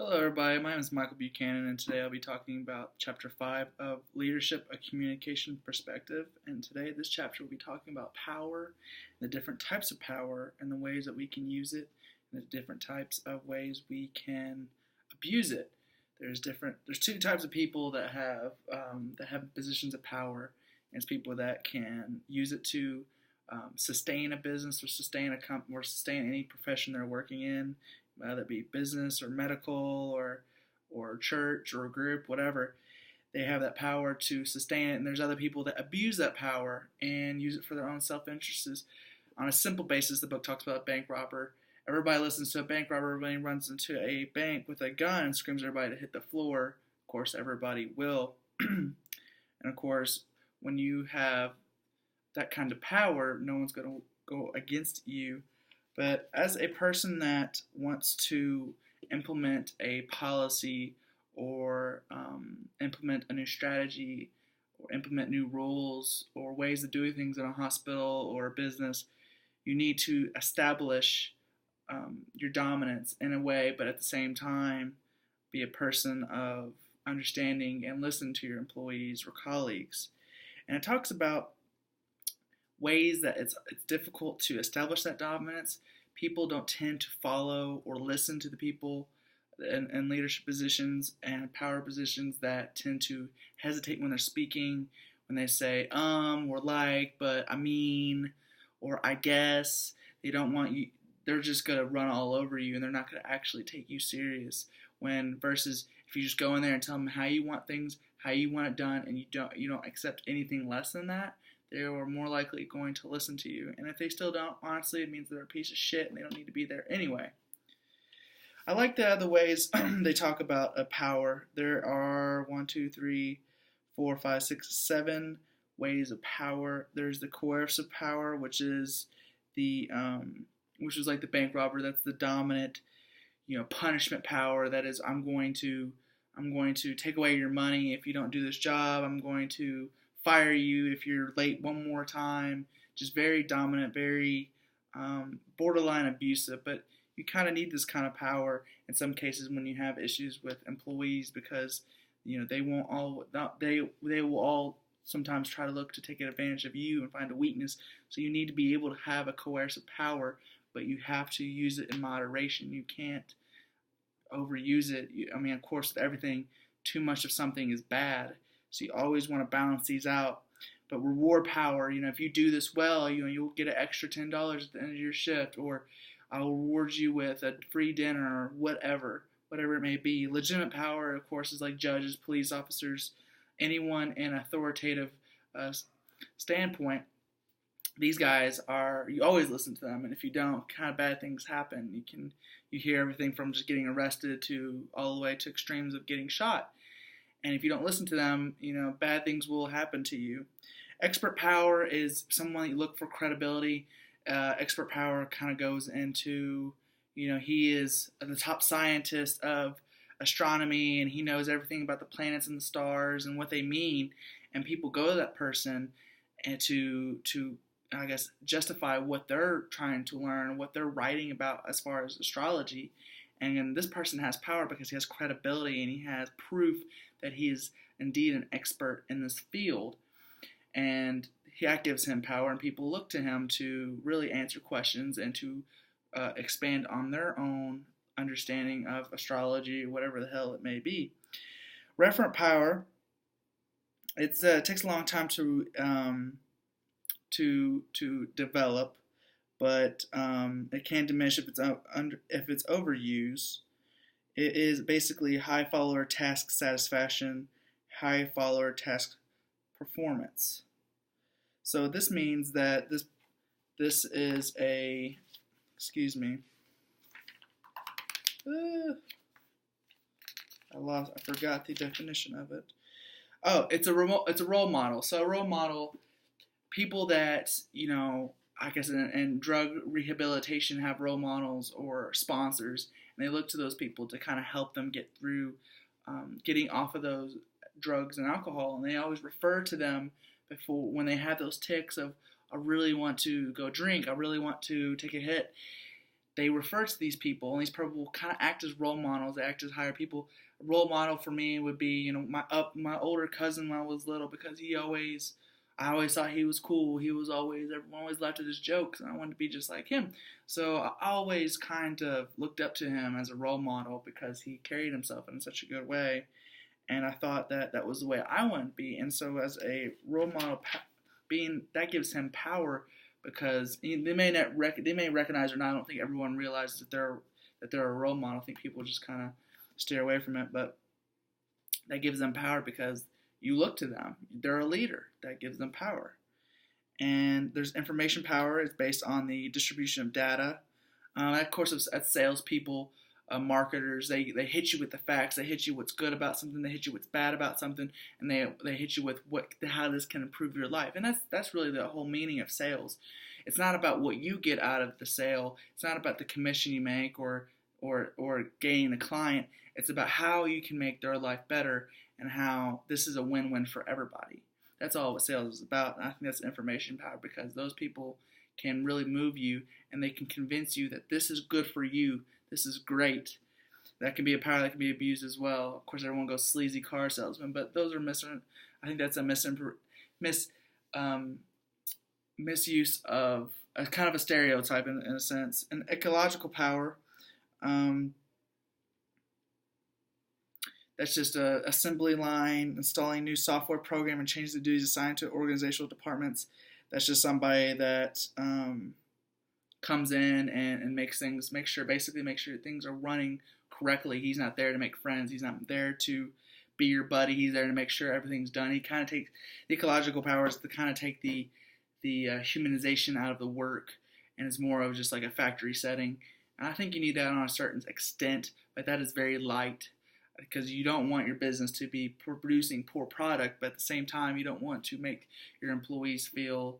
Hello, everybody. My name is Michael Buchanan, and today I'll be talking about Chapter 5 of Leadership, a Communication Perspective. And today, this chapter will be talking about power, the different types of power, and the ways that we can use it, and the different types of ways we can abuse it. There's two types of people that have positions of power. And it's people that can use it to sustain a business or sustain a company or sustain any profession they're working in, whether it be business or medical or church or group, whatever. They have that power to sustain it, and there's other people that abuse that power and use it for their own self-interests. On a simple basis, the book talks about a bank robber. Everybody listens to a bank robber when he runs into a bank with a gun and screams at everybody to hit the floor. Of course, everybody will. And of course, when you have that kind of power, no one's going to go against you. But as a person that wants to implement a policy or implement a new strategy or implement new rules or ways of doing things in a hospital or a business, you need to establish your dominance in a way, but at the same time, be a person of understanding and listen to your employees or colleagues. And it talks about ways that it's difficult to establish that dominance. People don't tend to follow or listen to the people in leadership positions and power positions that tend to hesitate when they're speaking, when they say, or like, but I mean, or I guess. They don't want you, they're just going to run all over you and they're not going to actually take you serious. Versus if you just go in there and tell them how you want things, how you want it done, and you don't accept anything less than that, they are more likely going to listen to you. And if they still don't, honestly, it means they're a piece of shit and they don't need to be there anyway. I like the other ways they talk about power. There are 7 ways of power. There's the coercive power, which is like the bank robber. That's the dominant, punishment power. That is, I'm going to take away your money if you don't do this job. I'm going to fire you if you're late one more time. Just very dominant, very borderline abusive. But you kind of need this kind of power in some cases when you have issues with employees, because they will all sometimes try to look to take advantage of you and find a weakness. So you need to be able to have a coercive power, but you have to use it in moderation. You can't overuse it. Of course, with everything, too much of something is bad. So you always want to balance these out. But reward power, if you do this well, you'll get an extra $10 at the end of your shift, or I'll reward you with a free dinner, or whatever it may be. Legitimate power, of course, is like judges, police officers, anyone in authoritative standpoint. These guys you always listen to them, and if you don't, kind of bad things happen. You hear everything from just getting arrested to all the way to extremes of getting shot. And if you don't listen to them, bad things will happen to you. Expert power is someone you look for credibility. Expert power kind of goes into, he is the top scientist of astronomy and he knows everything about the planets and the stars and what they mean. And people go to that person and to I guess, justify what they're trying to learn, what they're writing about as far as astrology. And this person has power because he has credibility and he has proof that he is indeed an expert in this field. And that gives him power, and people look to him to really answer questions and to expand on their own understanding of astrology, whatever the hell it may be. Referent power, it takes a long time to develop, but it can diminish if it's overused. It is basically high follower task satisfaction, high follower task performance. So this means that this is a, excuse me, I forgot the definition of it. Oh, it's a role model. So a role model, people that, I guess in drug rehabilitation have role models or sponsors, and they look to those people to kind of help them get through getting off of those drugs and alcohol, and they always refer to them before when they have those tics of, I really want to go drink, I really want to take a hit. they refer to these people, and these people kind of act as role models. They act as higher people. A role model for me would be, my older cousin when I was little, because I always thought he was cool. Everyone always laughed at his jokes, and I wanted to be just like him. So I always kind of looked up to him as a role model because he carried himself in such a good way, and I thought that that was the way I wanted to be. And so as a role model, that gives him power, because they may recognize or not. I don't think everyone realizes that they're a role model. I think people just kind of steer away from it, but that gives them power because you look to them. They're a leader. That gives them power. And there's information power. It's based on the distribution of data. Of course, as salespeople, marketers, they hit you with the facts. They hit you what's good about something. They hit you what's bad about something, and they hit you with how this can improve your life. And that's really the whole meaning of sales. It's not about what you get out of the sale. It's not about the commission you make or gaining a client. It's about how you can make their life better and how this is a win-win for everybody. That's all what sales is about. And I think that's information power, because those people can really move you, and they can convince you that this is good for you. This is great. That can be a power that can be abused as well. Of course, everyone goes sleazy car salesman, but those are I think that's a misuse of a kind of a stereotype in a sense. And ecological power, that's just a assembly line, installing new software program and changing the duties assigned to organizational departments. That's just somebody that comes in and make sure things are running correctly. He's not there to make friends. He's not there to be your buddy. He's there to make sure everything's done. He kind of takes the ecological powers to kind of take the humanization out of the work, and it's more of just like a factory setting. And I think you need that on a certain extent, but that is very light, because you don't want your business to be producing poor product, but at the same time, you don't want to make your employees feel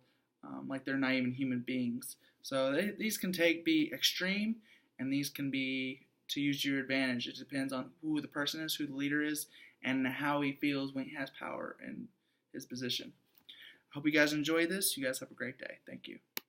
like they're not even human beings. So these can be extreme, and these can be to use to your advantage. It depends on who the person is, who the leader is, and how he feels when he has power in his position. I hope you guys enjoy this. You guys have a great day. Thank you.